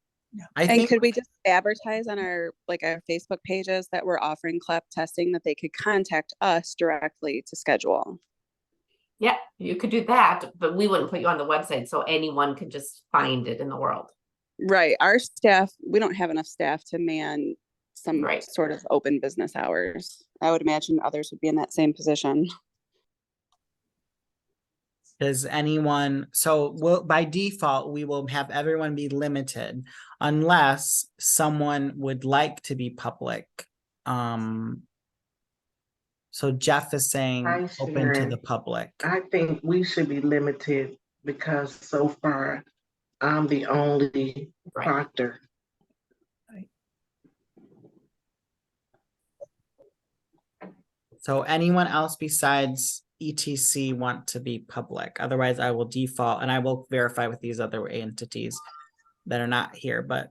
And could we just advertise on our Facebook pages that we're offering CLEP testing, that they could contact us directly to schedule? Yeah, you could do that, but we wouldn't put you on the website so anyone could just find it in the world. Right. Our staff, we don't have enough staff to man some sort of open business hours. I would imagine others would be in that same position. Does anyone, so by default, we will have everyone be limited unless someone would like to be public. So Jeff is saying open to the public. I think we should be limited because so far I'm the only proctor. So anyone else besides ETC want to be public? Otherwise I will default, and I will verify with these other entities that are not here, but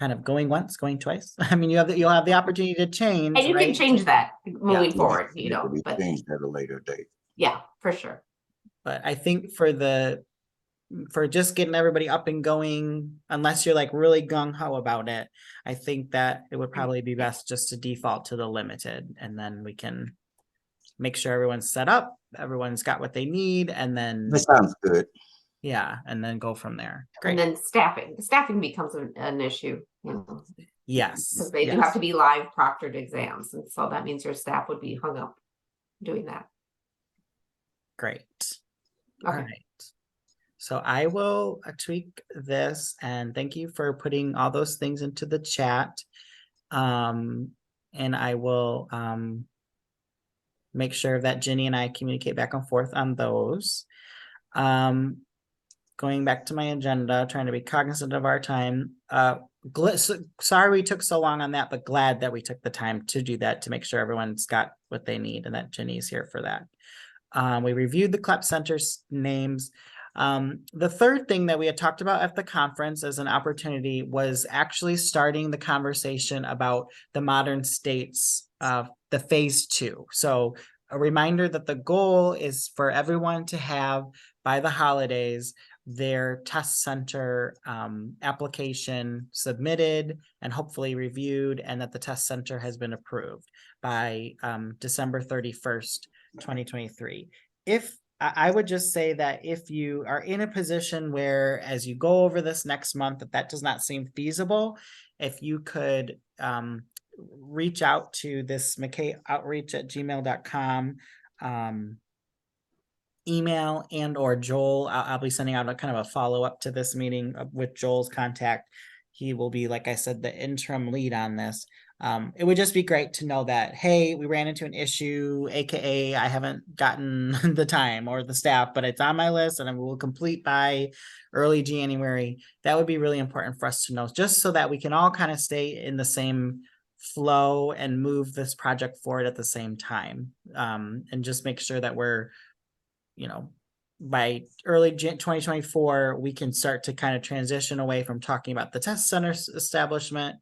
kind of going once, going twice. I mean, you'll have the opportunity to change. And you can change that moving forward, It can be changed at a later date. Yeah, for sure. But I think for just getting everybody up and going, unless you're like really gung-ho about it, I think that it would probably be best just to default to the limited, and then we can make sure everyone's set up, everyone's got what they need, and then That sounds good. Yeah, and then go from there. Great. And then staffing becomes an issue, you know. Yes. Because they do have to be live proctored exams, and so that means your staff would be hung up doing that. Great. Okay. All right. So I will tweak this, and thank you for putting all those things into the chat. And I will make sure that Jenny and I communicate back and forth on those. Going back to my agenda, trying to be cognizant of our time. Sorry we took so long on that, but glad that we took the time to do that to make sure everyone's got what they need and that Jenny's here for that. We reviewed the CLEP centers names. The third thing that we had talked about at the conference as an opportunity was actually starting the conversation about the modern states of the phase 2. So a reminder that the goal is for everyone to have by the holidays their test center application submitted and hopefully reviewed, and that the test center has been approved by December 31st, 2023. If I would just say that if you are in a position where, as you go over this next month, that does not seem feasible, if you could reach out to this MACAE outreach@gmail.com email, and or Joel. I'll be sending out a kind of a follow-up to this meeting with Joel's contact. He will be, like I said, the interim lead on this. it would just be great to know that, hey, we ran into an issue, AKA I haven't gotten the time or the staff, but it's on my list and I will complete by early January. That would be really important for us to know, just so that we can all kind of stay in the same flow and move this project forward at the same time. And just make sure that we're, by early 2024, we can start to kind of transition away from talking about the test center establishment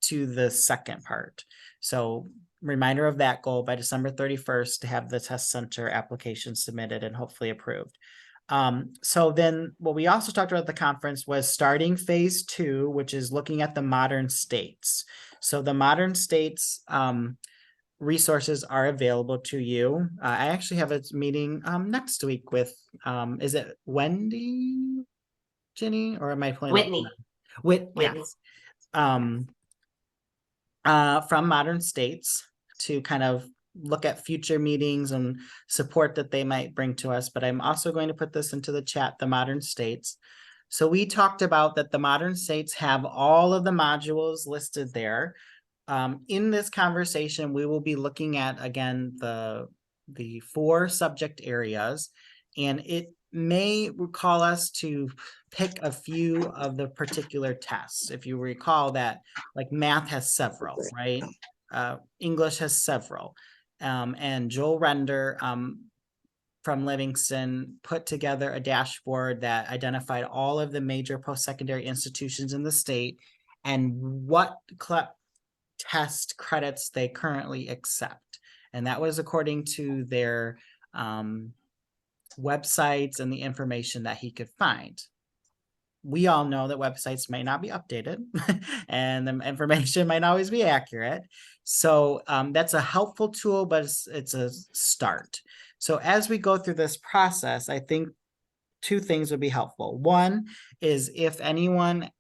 to the second part. So reminder of that goal, by December 31st to have the test center application submitted and hopefully approved. So then what we also talked about at the conference was starting phase 2, which is looking at the modern states. So the modern states resources are available to you. I actually have a meeting next week with, is it Wendy, Jenny, or am I playing? Whitney. Whitney. Yes. From Modern States to kind of look at future meetings and support that they might bring to us. But I'm also going to put this into the chat, the Modern States. So we talked about that the Modern States have all of the modules listed there. In this conversation, we will be looking at, again, the 4 subject areas, and it may call us to pick a few of the particular tests. If you recall that, like, math has several, right? English has several. And Joel Render from Livingston put together a dashboard that identified all of the major post-secondary institutions in the state and what CLEP test credits they currently accept. And that was according to their websites and the information that he could find. We all know that websites may not be updated and the information might not always be accurate. So that's a helpful tool, but it's a start. So as we go through this process, I think 2 things would be helpful. One is if anyone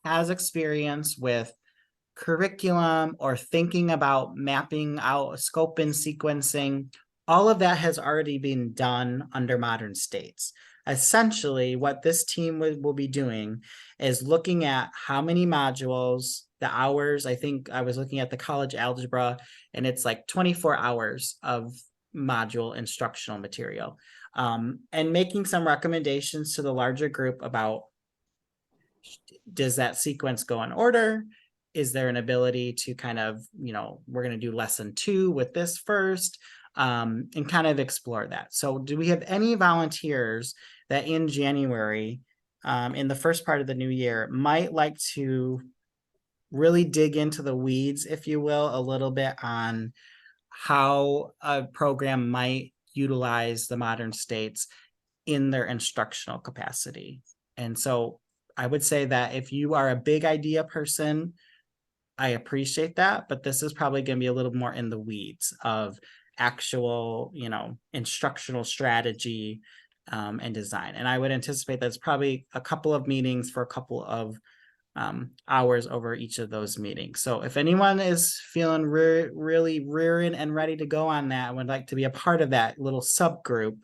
has experience with curriculum or thinking about mapping out scope and sequencing, all of that has already been done under Modern States. Essentially, what this team will be doing is looking at how many modules, the hours. I think I was looking at the college algebra, and it's like 24 hours of module instructional material, and making some recommendations to the larger group about, does that sequence go in order? Is there an ability to kind of, we're going to do lesson 2 with this first, and kind of explore that. So do we have any volunteers that in January, in the first part of the new year, might like to really dig into the weeds, if you will, a little bit on how a program might utilize the Modern States in their instructional capacity? And so I would say that if you are a big idea person, I appreciate that, but this is probably going to be a little more in the weeds of actual, instructional strategy and design. And I would anticipate that's probably a couple of meetings for a couple of hours over each of those meetings. So if anyone is feeling really rearing and ready to go on that and would like to be a part of that little subgroup,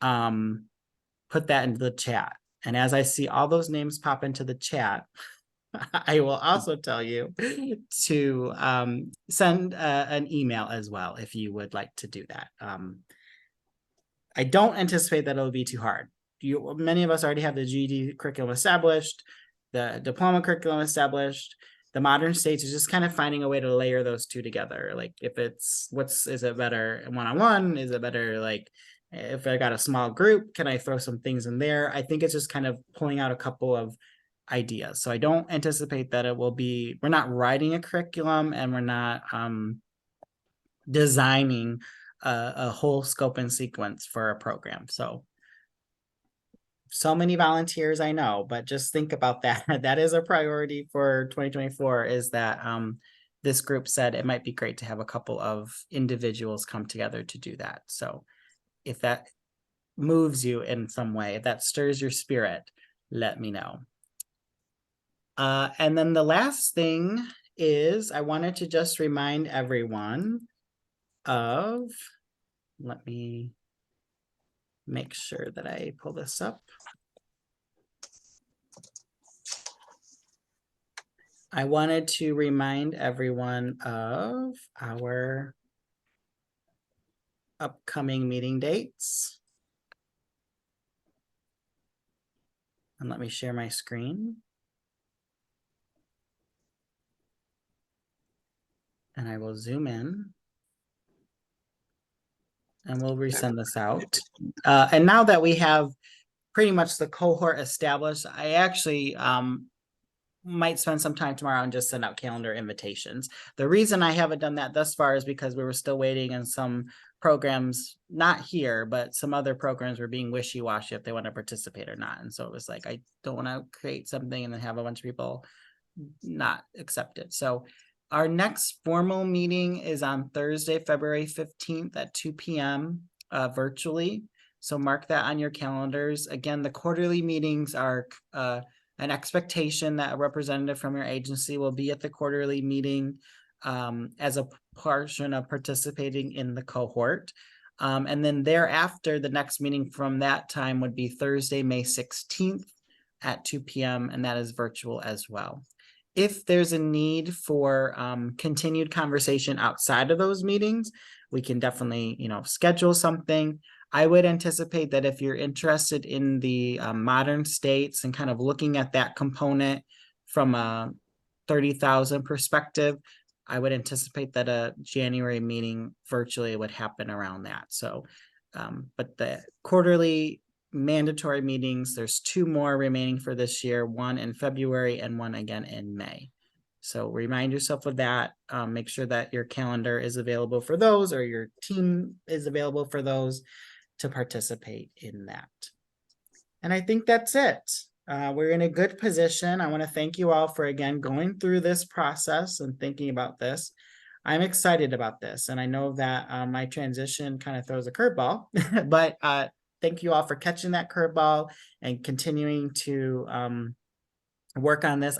put that into the chat. And as I see all those names pop into the chat, I will also tell you to send an email as well if you would like to do that. I don't anticipate that it'll be too hard. Many of us already have the GED curriculum established, the diploma curriculum established. The Modern States is just kind of finding a way to layer those 2 together. Like, if it's, is it better one-on-one? Is it better, like, if I got a small group, can I throw some things in there? I think it's just kind of pulling out a couple of ideas. So I don't anticipate that it will be, we're not writing a curriculum and we're not designing a whole scope and sequence for a program. So many volunteers, I know, but just think about that. That is a priority for 2024, is that this group said it might be great to have a couple of individuals come together to do that. So if that moves you in some way, if that stirs your spirit, let me know. And then the last thing is I wanted to just remind everyone of, let me make sure that I pull this up. I wanted to remind everyone of our upcoming meeting dates. And let me share my screen. And I will zoom in. And we'll resend this out. And now that we have pretty much the cohort established, I actually might spend some time tomorrow and just send out calendar invitations. The reason I haven't done that thus far is because we were still waiting on some programs, not here, but some other programs were being wishy-washy if they want to participate or not. And so it was like, I don't want to create something and then have a bunch of people not accept it. So our next formal meeting is on Thursday, February 15th at 2 p.m. Virtually. So mark that on your calendars. Again, the quarterly meetings are an expectation that a representative from your agency will be at the quarterly meeting as a portion of participating in the cohort. And then thereafter, the next meeting from that time would be Thursday, May 16th at 2 p.m. and that is virtual as well. If there's a need for continued conversation outside of those meetings, we can definitely, schedule something. I would anticipate that if you're interested in the modern states and kind of looking at that component from a 30,000 perspective, I would anticipate that a January meeting virtually would happen around that. So, but the quarterly mandatory meetings, there's 2 more remaining for this year, one in February and one again in May. So remind yourself of that. Make sure that your calendar is available for those or your team is available for those to participate in that. And I think that's it. We're in a good position. I want to thank you all for again going through this process and thinking about this. I'm excited about this. And I know that my transition kind of throws a curveball, but thank you all for catching that curveball and continuing to work on this.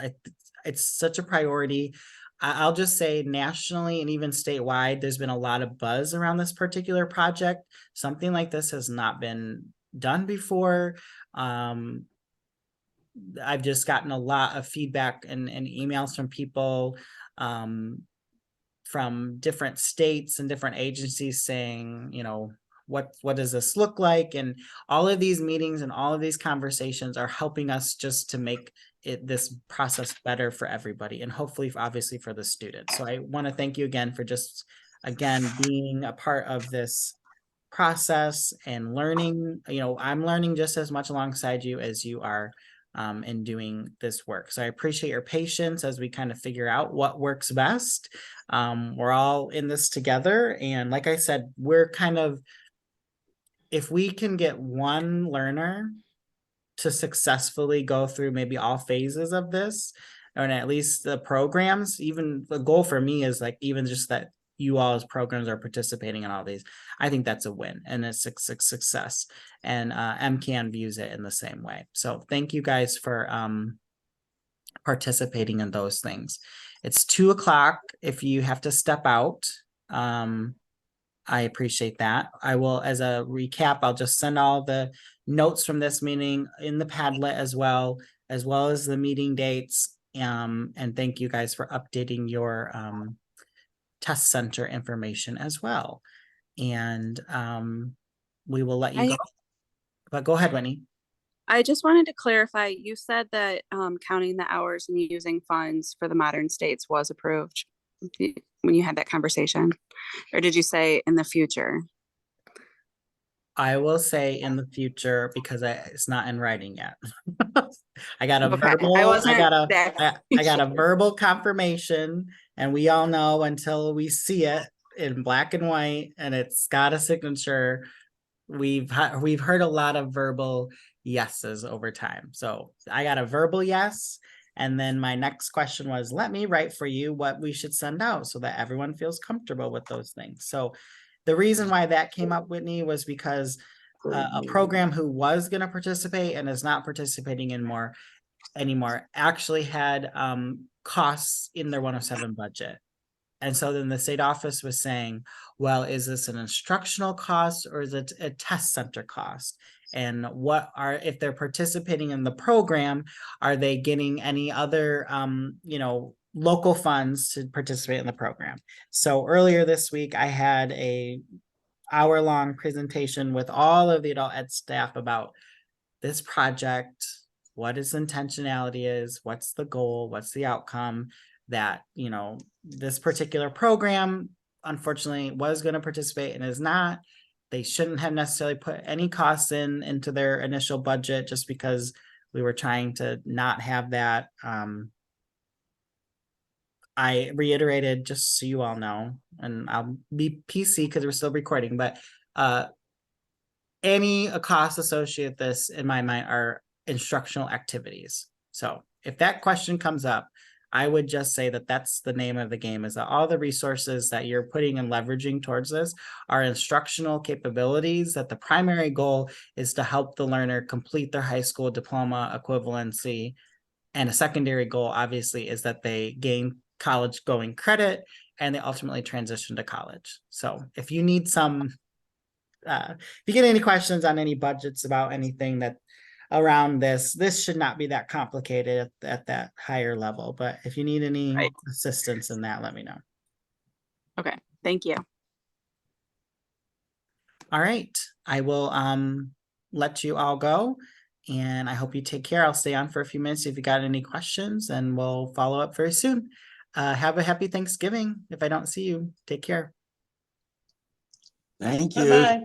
It's such a priority. I'll just say nationally and even statewide, there's been a lot of buzz around this particular project. Something like this has not been done before. I've just gotten a lot of feedback and emails from people from different states and different agencies saying, what does this look like? And all of these meetings and all of these conversations are helping us just to make this process better for everybody and hopefully obviously for the students. So I want to thank you again for just being a part of this process and learning. I'm learning just as much alongside you as you are in doing this work. So I appreciate your patience as we kind of figure out what works best. We're all in this together. And like I said, we're if we can get one learner to successfully go through maybe all phases of this, or at least the programs, even the goal for me is even just that you all as programs are participating in all these. I think that's a win and it's a success. And MCAN views it in the same way. So thank you guys for participating in those things. It's 2 o'clock if you have to step out. I appreciate that. I will, as a recap, I'll just send all the notes from this meeting in the Padlet as well as the meeting dates. And thank you guys for updating your test center information as well. And we will let you go. But go ahead, Winnie. I just wanted to clarify, you said that counting the hours and using funds for the modern states was approved when you had that conversation, or did you say in the future? I will say in the future because it's not in writing yet. I got a verbal. I got a verbal confirmation, and we all know until we see it in black and white, and it's got a signature. We've heard a lot of verbal yeses over time. So I got a verbal yes. And then my next question was, let me write for you what we should send out so that everyone feels comfortable with those things. So the reason why that came up, Whitney, was because a program who was going to participate and is not participating anymore actually had costs in their 107 budget. And so then the state office was saying, well, is this an instructional cost or is it a test center cost? And if they're participating in the program, are they getting any other, local funds to participate in the program. So earlier this week, I had a hour-long presentation with all of the adult ed staff about this project, what its intentionality is, what's the goal, what's the outcome, that, you know, this particular program unfortunately was going to participate and is not. They shouldn't have necessarily put any costs into their initial budget just because we were trying to not have that. I reiterated, just so you all know, and I'll be PC because we're still recording, but any costs associated with this in my mind are instructional activities. So if that question comes up, I would just say that that's the name of the game, is that all the resources that you're putting and leveraging towards this are instructional capabilities, that the primary goal is to help the learner complete their high school diploma equivalency. And a secondary goal, obviously, is that they gain college going credit and they ultimately transition to college. So if you need some, if you get any questions on any budgets about anything that around this should not be that complicated at that higher level. But if you need any assistance in that, let me know. Okay, thank you. All right, I will let you all go. And I hope you take care. I'll stay on for a few minutes if you got any questions, and we'll follow up very soon. Have a happy Thanksgiving. If I don't see you, take care. Thank you. Bye-bye.